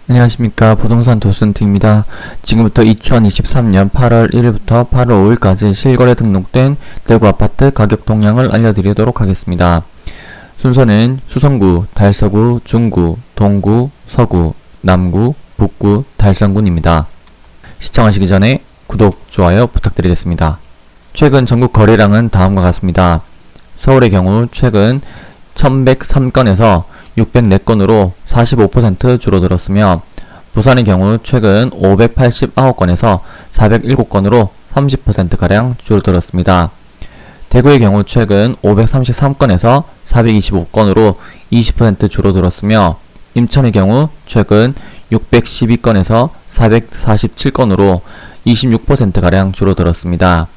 안녕하십니까. 부동산 도슨트입니다. 지금부터 2023년 8월 1일부터 8월 5일까지 실거래 등록된 대구 아파트 가격 동향을 알려드리도록 하겠습니다. 순서는 수성구, 달서구, 중구, 동구, 서구, 남구, 북구, 달성군입니다. 시청하시기 전에 구독, 좋아요 부탁드리겠습니다. 최근 전국 거래량은 다음과 같습니다. 서울의 경우 최근 1103건에서 604건으로 45% 줄어들었으며, 부산의 경우 최근 589건에서 407건으로 30%가량 줄어들었습니다. 대구의 경우 최근 533건에서 425건으로 20% 줄어들었으며, 인천의 경우 최근 612건에서 447건으로 26%가량 줄어들었습니다.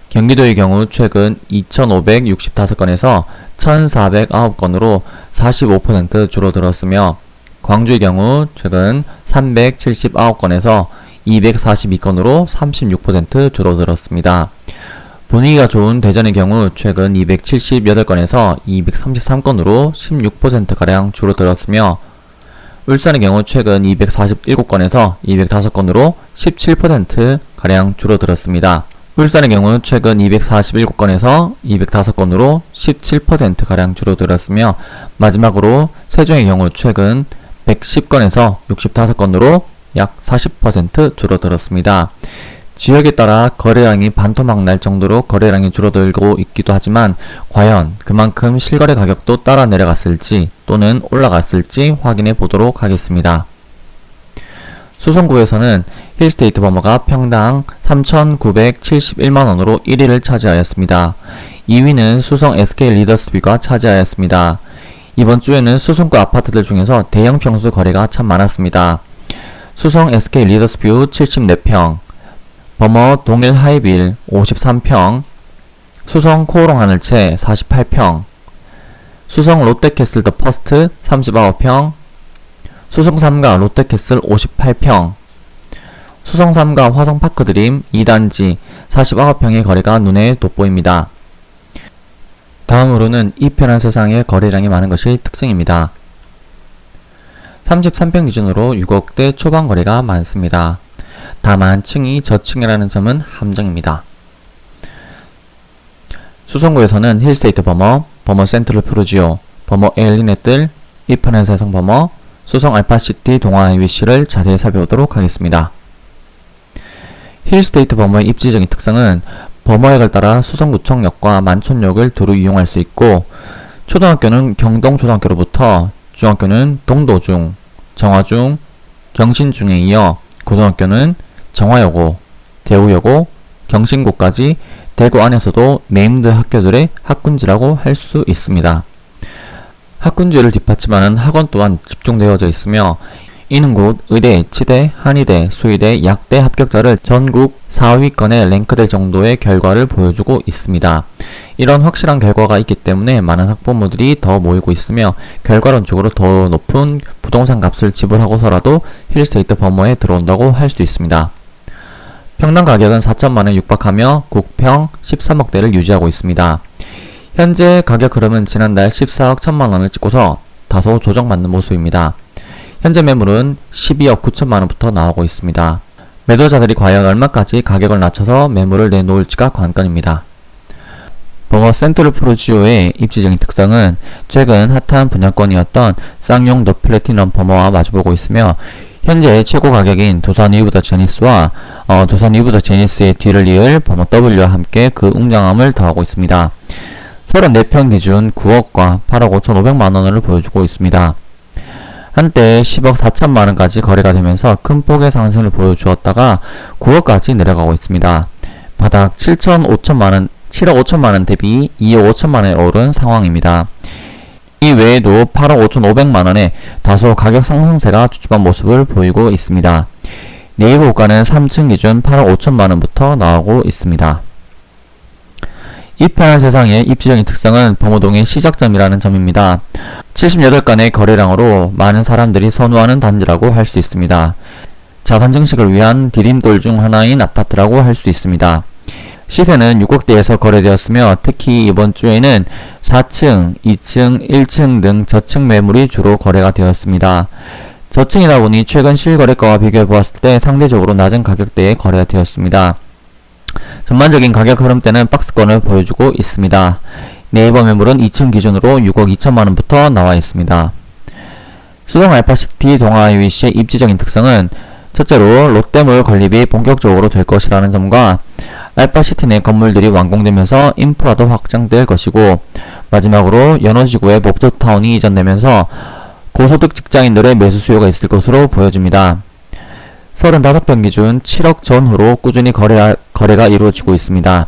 경기도의 경우 최근 2565건에서 1409건으로 45% 줄어들었으며, 광주의 경우 최근 379건에서 242건으로 36% 줄어들었습니다. 분위기가 좋은 대전의 경우 최근 278건에서 233건으로 16%가량 줄어들었으며, 울산의 경우 최근 247건에서 205건으로 17%가량 줄어들었습니다. 울산의 경우 최근 247건에서 205건으로 17%가량 줄어들었으며, 마지막으로 세종의 경우 최근 110건에서 65건으로 약 40% 줄어들었습니다. 지역에 따라 거래량이 반토막 날 정도로 거래량이 줄어들고 있기도 하지만, 과연 그만큼 실거래 가격도 따라 내려갔을지 또는 올라갔을지 확인해 보도록 하겠습니다. 수성구에서는 힐스테이트 버머가 평당 3,971만원으로 1위를 차지하였습니다. 2위는 수성 SK 리더스뷰가 차지하였습니다. 이번 주에는 수성구 아파트들 중에서 대형 평수 거래가 참 많았습니다. 수성 SK 리더스뷰 74평, 버머 동일 하이빌 53평, 수성 코오롱 하늘채 48평, 수성 롯데캐슬 더 퍼스트 39평, 수성 3가 롯데캐슬 58평, 수성 3가 화성파크 드림 2단지 49평의 거래가 눈에 돋보입니다. 다음으로는 이 편한 세상에 거래량이 많은 것이 특징입니다. 33평 기준으로 6억대 초반 거래가 많습니다. 다만 층이 저층이라는 점은 함정입니다. 수성구에서는 힐스테이트 버머, 버머 센트럴 푸르지오, 버머 에일리넷들, 이 편한 세상 버머, 수성 알파시티 동아하이위시를 자세히 살펴보도록 하겠습니다. 힐스테이트 버머의 입지적인 특성은 버머역을 따라 수성구청역과 만촌역을 두루 이용할 수 있고, 초등학교는 경동초등학교로부터 중학교는 동도중, 정화중, 경신중에 이어 고등학교는 정화여고, 대우여고, 경신고까지 대구 안에서도 네임드 학교들의 학군지라고 할 수 있습니다. 학군지를 뒷받침하는 학원 또한 집중되어져 있으며, 이는 곧 의대, 치대, 한의대, 수의대, 약대 합격자를 전국 4위권에 랭크될 정도의 결과를 보여주고 있습니다. 이런 확실한 결과가 있기 때문에 많은 학부모들이 더 모이고 있으며, 결과론적으로 더 높은 부동산 값을 지불하고서라도 힐스테이트 버머에 들어온다고 할 수 있습니다. 평당 가격은 4천만원에 육박하며 국평 13억대를 유지하고 있습니다. 현재 가격 흐름은 지난달 14억 1천만원을 찍고서 다소 조정받는 모습입니다. 현재 매물은 12억 9천만원부터 나오고 있습니다. 매도자들이 과연 얼마까지 가격을 낮춰서 매물을 내놓을지가 관건입니다. 버머 센트럴 푸르지오의 입지적인 특성은 최근 핫한 분양권이었던 쌍용 더 플래티넘 버머와 마주보고 있으며, 현재 최고 가격인 두산 위브 더 제니스와 두산 위브 더 제니스의 뒤를 이을 버머 W와 함께 그 웅장함을 더하고 있습니다. 34평 기준 9억과 8억 5,500만원을 보여주고 있습니다. 한때 10억 4천만원까지 거래가 되면서 큰 폭의 상승을 보여주었다가 9억까지 내려가고 있습니다. 바닥 7억 5천만원 대비 2억 5천만원에 오른 상황입니다. 이 외에도 8억 5,500만원에 다소 가격 상승세가 주춤한 모습을 보이고 있습니다. 네이버 호가는 3층 기준 8억 5천만원부터 나오고 있습니다. 이 편한 세상의 입지적인 특성은 범어동의 시작점이라는 점입니다. 78건의 거래량으로 많은 사람들이 선호하는 단지라고 할 수 있습니다. 자산 증식을 위한 디딤돌 중 하나인 아파트라고 할 수 있습니다. 시세는 6억대에서 거래되었으며, 특히 이번 주에는 4층, 2층, 1층 등 저층 매물이 주로 거래가 되었습니다. 저층이다 보니 최근 실거래가와 비교해 보았을 때 상대적으로 낮은 가격대에 거래가 되었습니다. 전반적인 가격 흐름대는 박스권을 보여주고 있습니다. 네이버 매물은 2층 기준으로 6억 2천만원부터 나와 있습니다. 수성 알파시티 동아이위시의 입지적인 특성은 첫째로 롯데몰 건립이 본격적으로 될 것이라는 점과 알파시티 내 건물들이 완공되면서 인프라도 확장될 것이고, 마지막으로 연호지구에 목조타운이 이전되면서 고소득 직장인들의 매수 수요가 있을 것으로 보여집니다. 35평 기준 7억 전후로 꾸준히 거래가 이루어지고 있습니다.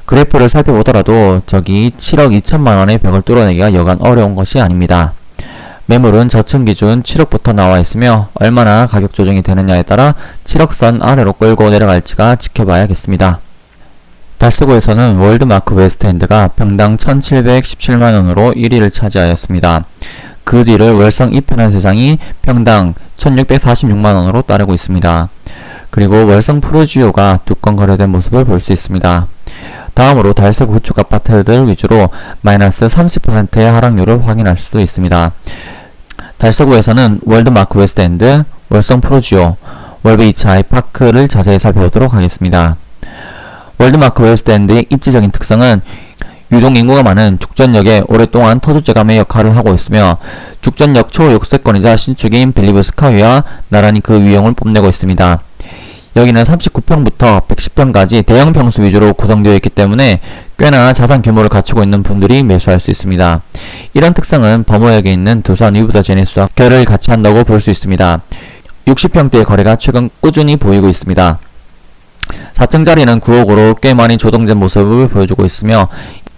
그래프를 살펴보더라도 저기 7억 2천만원의 벽을 뚫어내기가 여간 어려운 것이 아닙니다. 매물은 저층 기준 7억부터 나와 있으며 얼마나 가격 조정이 되느냐에 따라 7억선 아래로 끌고 내려갈지가 지켜봐야겠습니다. 달서구에서는 월드마크 웨스트엔드가 평당 1717만원으로 1위를 차지하였습니다. 그 뒤를 월성 이편한 세상이 평당 1646만원으로 따르고 있습니다. 그리고 월성 프로지오가 두 건 거래된 모습을 볼 수 있습니다. 다음으로 달서구 구축 아파트들 위주로 마이너스 30%의 하락률을 확인할 수도 있습니다. 달서구에서는 월드마크 웨스트엔드, 월성 프로지오, 월베 2차 아이파크를 자세히 살펴보도록 하겠습니다. 월드마크 웨스트엔드의 입지적인 특성은 유동인구가 많은 죽전역에 오랫동안 터줏대감의 역할을 하고 있으며 죽전역 초역세권이자 신축인 벨리브 스카이와 나란히 그 위용을 뽐내고 있습니다. 여기는 39평부터 110평까지 대형 평수 위주로 구성되어 있기 때문에 꽤나 자산 규모를 갖추고 있는 분들이 매수할 수 있습니다. 이런 특성은 범어역에 있는 두산 위브더 제네스와 결을 같이 한다고 볼 수 있습니다. 60평대의 거래가 최근 꾸준히 보이고 있습니다. 4층짜리는 9억으로 꽤 많이 조정된 모습을 보여주고 있으며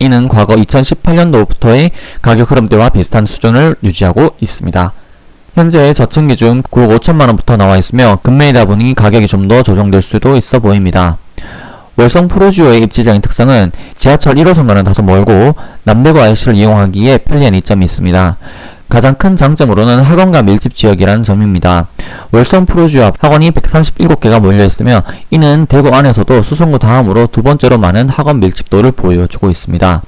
이는 과거 2018년도부터의 가격 흐름대와 비슷한 수준을 유지하고 있습니다. 현재 저층 기준 9억 5천만원부터 나와 있으며 금매이다 보니 가격이 좀 더 조정될 수도 있어 보입니다. 월성 프로지오의 입지적인 특성은 지하철 1호선과는 다소 멀고 남대구 IC를 이용하기에 편리한 이점이 있습니다. 가장 큰 장점으로는 학원과 밀집 지역이라는 점입니다. 월성 프로지오 앞 학원이 137개가 몰려있으며 이는 대구 안에서도 수성구 다음으로 두 번째로 많은 학원 밀집도를 보여주고 있습니다.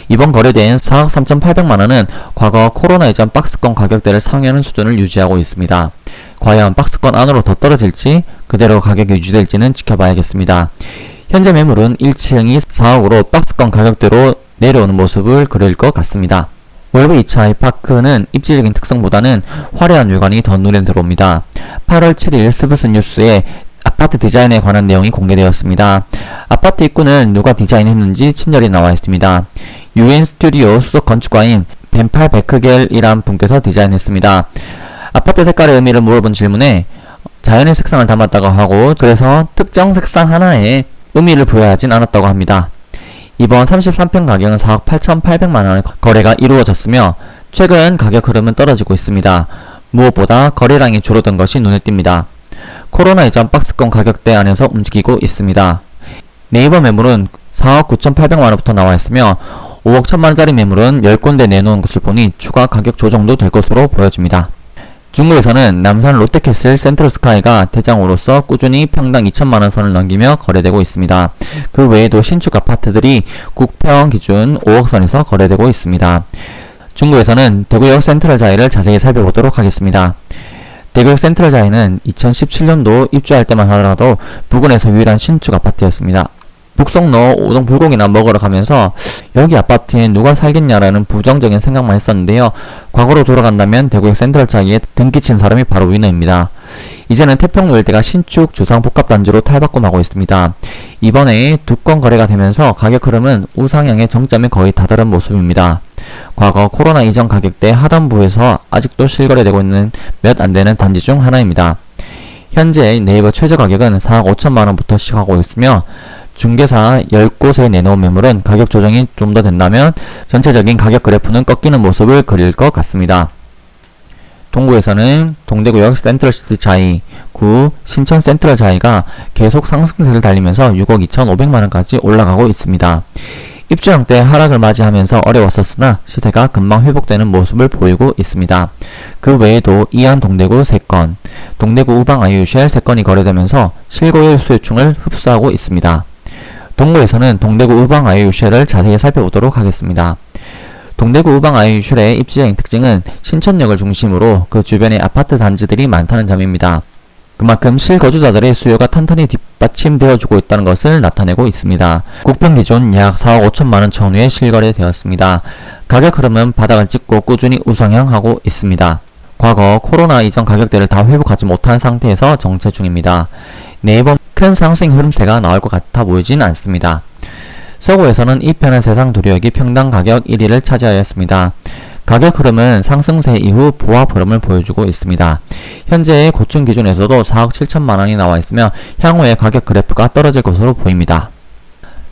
이번 거래된 4억 3,800만원은 과거 코로나 이전 박스권 가격대를 상회하는 수준을 유지하고 있습니다. 과연 박스권 안으로 더 떨어질지 그대로 가격이 유지될지는 지켜봐야겠습니다. 현재 매물은 1층이 4억으로 박스권 가격대로 내려오는 모습을 그릴 것 같습니다. 월베 2차 아이파크는 입지적인 특성보다는 화려한 물건이 더 눈에 들어옵니다. 8월 7일 스브스 뉴스에 아파트 디자인에 관한 내용이 공개되었습니다. 아파트 입구는 누가 디자인했는지 친절히 나와 있습니다. UN 스튜디오 수석 건축가인 벤팔 베크겔이란 분께서 디자인했습니다. 아파트 색깔의 의미를 물어본 질문에 자연의 색상을 담았다고 하고 그래서 특정 색상 하나에 의미를 부여하진 않았다고 합니다. 이번 33평 가격은 4억 8,800만원의 거래가 이루어졌으며 최근 가격 흐름은 떨어지고 있습니다. 무엇보다 거래량이 줄어든 것이 눈에 띕니다. 코로나 이전 박스권 가격대 안에서 움직이고 있습니다. 네이버 매물은 4억 9,800만원부터 나와 있으며 5억 1천만원짜리 매물은 10군데 내놓은 것을 보니 추가 가격 조정도 될 것으로 보여집니다. 중국에서는 남산 롯데캐슬 센트럴스카이가 대장으로서 꾸준히 평당 2천만원 선을 넘기며 거래되고 있습니다. 그 외에도 신축 아파트들이 9평 기준 5억 선에서 거래되고 있습니다. 중국에서는 대구역 센트럴자이를 자세히 살펴보도록 하겠습니다. 대구역 센트럴자이는 2017년도 입주할 때만 하더라도 부근에서 유일한 신축 아파트였습니다. 북송로 오동 불고기나 먹으러 가면서 여기 아파트에 누가 살겠냐라는 부정적인 생각만 했었는데요. 과거로 돌아간다면 대구역 센트럴자이에 등기친 사람이 바로 위너입니다. 이제는 태평로 일대가 신축 주상 복합단지로 탈바꿈하고 있습니다. 이번에 두 건 거래가 되면서 가격 흐름은 우상향의 정점에 거의 다다른 모습입니다. 과거 코로나 이전 가격대 하단부에서 아직도 실거래되고 있는 몇 안되는 단지 중 하나입니다. 현재 네이버 최저 가격은 4억 5천만원부터 시작하고 있으며 중개사 10곳에 내놓은 매물은 가격 조정이 좀 더 된다면 전체적인 가격 그래프는 꺾이는 모습을 그릴 것 같습니다. 동구에서는 동대구역 센트럴시티 자이, 구 신천 센트럴 자이가 계속 상승세를 달리면서 6억 2,500만원까지 올라가고 있습니다. 입주형 때 하락을 맞이하면서 어려웠었으나 시세가 금방 회복되는 모습을 보이고 있습니다. 그 외에도 이안 동대구 3건, 동대구 우방 아이유쉘 3건이 거래되면서 실거래 수요층을 흡수하고 있습니다. 동구에서는 동대구 우방 아이유쉘을 자세히 살펴보도록 하겠습니다. 동대구 우방 아이유슐의 입지적인 특징은 신천역을 중심으로 그 주변에 아파트 단지들이 많다는 점입니다. 그만큼 실거주자들의 수요가 탄탄히 뒷받침되어주고 있다는 것을 나타내고 있습니다. 국평 기준 약 4억 5천만원 전후에 실거래되었습니다. 가격 흐름은 바닥을 찍고 꾸준히 우상향하고 있습니다. 과거 코로나 이전 가격대를 다 회복하지 못한 상태에서 정체 중입니다. 네이버 큰 상승 흐름세가 나올 것 같아 보이진 않습니다. 서구에서는 이 편한 세상 도료역이 평당 가격 1위를 차지하였습니다. 가격 흐름은 상승세 이후 보합 흐름을 보여주고 있습니다. 현재의 고점 기준에서도 4억 7천만원이 나와 있으며 향후에 가격 그래프가 떨어질 것으로 보입니다.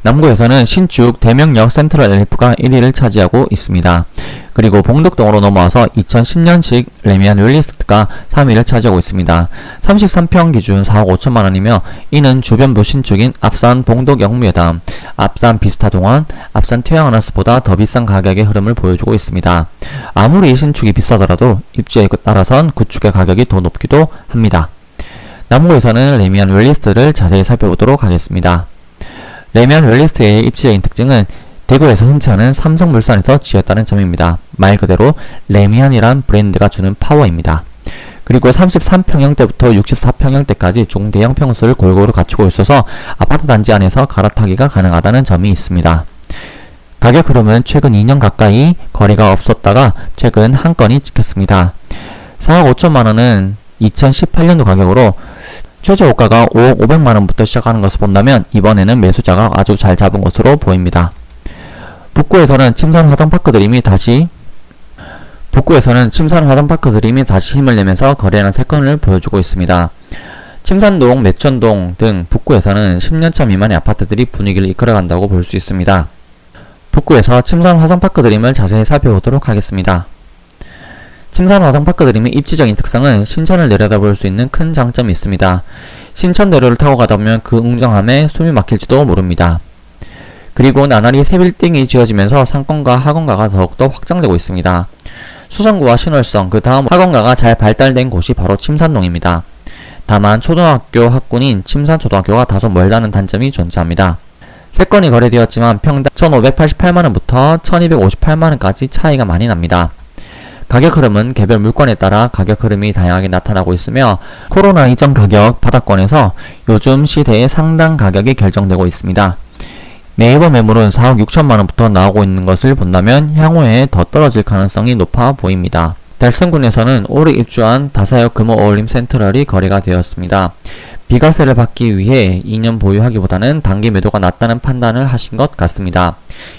남구에서는 신축 대명역 센트럴 LF가 1위를 차지하고 있습니다. 그리고 봉덕동으로 넘어와서 2010년식 레미안 웰리스트가 3위를 차지하고 있습니다. 33평 기준 4억 5천만원이며 이는 주변부 신축인 앞산 봉덕 영무여담, 앞산 비스타동원, 앞산 태양하우스보다 더 비싼 가격의 흐름을 보여주고 있습니다. 아무리 신축이 비싸더라도 입지에 따라선 구축의 가격이 더 높기도 합니다. 남구에서는 레미안 웰리스트를 자세히 살펴보도록 하겠습니다. 레미안 웰리스트의 입지적인 특징은 대구에서 흔치 않은 삼성물산에서 지었다는 점입니다. 말 그대로 레미안이란 브랜드가 주는 파워입니다. 그리고 33평형대부터 64평형대까지 중대형 평수를 골고루 갖추고 있어서 아파트 단지 안에서 갈아타기가 가능하다는 점이 있습니다. 가격 흐름은 최근 2년 가까이 거래가 없었다가 최근 한 건이 찍혔습니다. 4억 5천만원은 2018년도 가격으로 최저호가가 5억 5백만원부터 시작하는 것을 본다면 이번에는 매수자가 아주 잘 잡은 것으로 보입니다. 북구에서는 침산 화장파크 드림이 다시 힘을 내면서 거래하는 세 건을 보여주고 있습니다. 침산동, 매천동 등 북구에서는 10년차 미만의 아파트들이 분위기를 이끌어간다고 볼 수 있습니다. 북구에서 침산 화장파크 드림을 자세히 살펴보도록 하겠습니다. 침산 화장파크 드림의 입지적인 특성은 신천을 내려다볼 수 있는 큰 장점이 있습니다. 신천대로를 타고 가다 보면 그 웅장함에 숨이 막힐지도 모릅니다. 그리고 나날이 새 빌딩이 지어지면서 상권과 학원가가 더욱더 확장되고 있습니다. 수성구와 신월성, 그 다음 학원가가 잘 발달된 곳이 바로 침산동입니다. 다만 초등학교 학군인 침산초등학교가 다소 멀다는 단점이 존재합니다. 세 건이 거래되었지만 평당 1,588만원부터 1,258만원까지 차이가 많이 납니다. 가격 흐름은 개별 물건에 따라 가격 흐름이 다양하게 나타나고 있으며 코로나 이전 가격 바닥권에서 요즘 시대의 상당 가격이 결정되고 있습니다. 네이버 매물은 4억 6천만원부터 나오고 있는 것을 본다면 향후에 더 떨어질 가능성이 높아 보입니다. 달성군에서는 올해 입주한 다사역 금호 어울림 센트럴이 거래가 되었습니다. 비과세를 받기 위해 2년 보유하기보다는 단기 매도가 낫다는 판단을 하신 것 같습니다.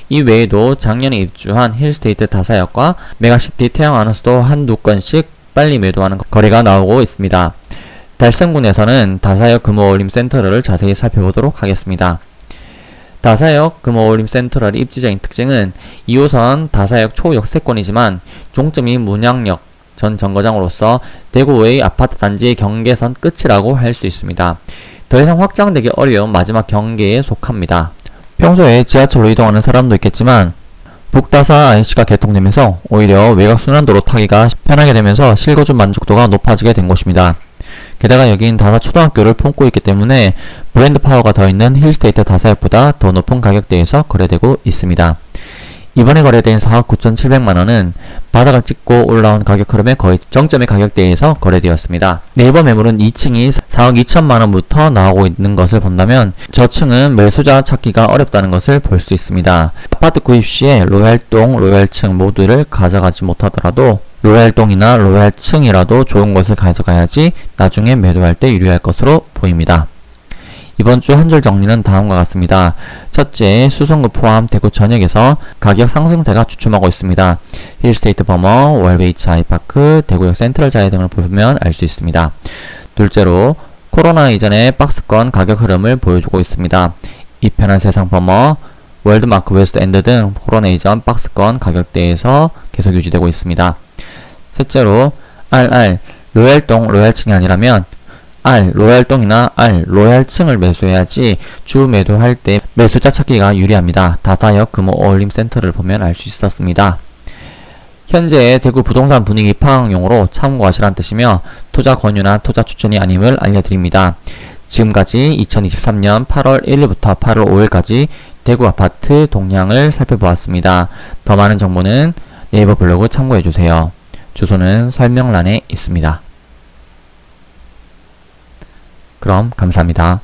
이 외에도 작년에 입주한 힐스테이트 다사역과 메가시티 태양하우스도 한두 건씩 빨리 매도하는 거래가 나오고 있습니다. 달성군에서는 다사역 금호 어울림 센트럴을 자세히 살펴보도록 하겠습니다. 다사역 금호올림 센트럴의 입지적인 특징은 2호선 다사역 초역세권이지만 종점이 문양역 전 정거장으로서 대구의 아파트 단지의 경계선 끝이라고 할 수 있습니다. 더 이상 확장되기 어려운 마지막 경계에 속합니다. 평소에 지하철로 이동하는 사람도 있겠지만 북다사 IC가 개통되면서 오히려 외곽순환도로 타기가 편하게 되면서 실거주 만족도가 높아지게 된 곳입니다. 게다가 여긴 다사 초등학교를 품고 있기 때문에 브랜드 파워가 더 있는 힐스테이트 다사역보다 더 높은 가격대에서 거래되고 있습니다. 이번에 거래된 4억 9,700만원은 바닥을 찍고 올라온 가격 흐름의 거의 정점의 가격대에서 거래되었습니다. 네이버 매물은 2층이 4억 2천만원부터 나오고 있는 것을 본다면 저층은 매수자 찾기가 어렵다는 것을 볼 수 있습니다. 아파트 구입 시에 로얄동, 로얄층 모두를 가져가지 못하더라도 로얄동이나 로얄층이라도 좋은 것을 가져가야지 나중에 매도할 때 유리할 것으로 보입니다. 이번 주 한 줄 정리는 다음과 같습니다. 첫째, 수성구 포함 대구 전역에서 가격 상승세가 주춤하고 있습니다. 힐스테이트 버머, 월베이츠 아이파크, 대구역 센트럴 자이 등을 보면 알 수 있습니다. 둘째로, 코로나 이전의 박스권 가격 흐름을 보여주고 있습니다. 이편한 세상 버머, 월드마크 웨스트 엔드 등 코로나 이전 박스권 가격대에서 계속 유지되고 있습니다. 셋째로, RR, 로얄동, 로얄층이 아니라면 R, 로얄동이나 R, 로얄층을 매수해야지 주 매도할 때 매수자 찾기가 유리합니다. 다사역 금호 어울림 센터를 보면 알 수 있었습니다. 현재 대구 부동산 분위기 파악용으로 참고하시란 뜻이며 투자 권유나 투자 추천이 아님을 알려드립니다. 지금까지 2023년 8월 1일부터 8월 5일까지 대구 아파트 동향을 살펴보았습니다. 더 많은 정보는 네이버 블로그 참고해주세요. 주소는 설명란에 있습니다. 그럼 감사합니다.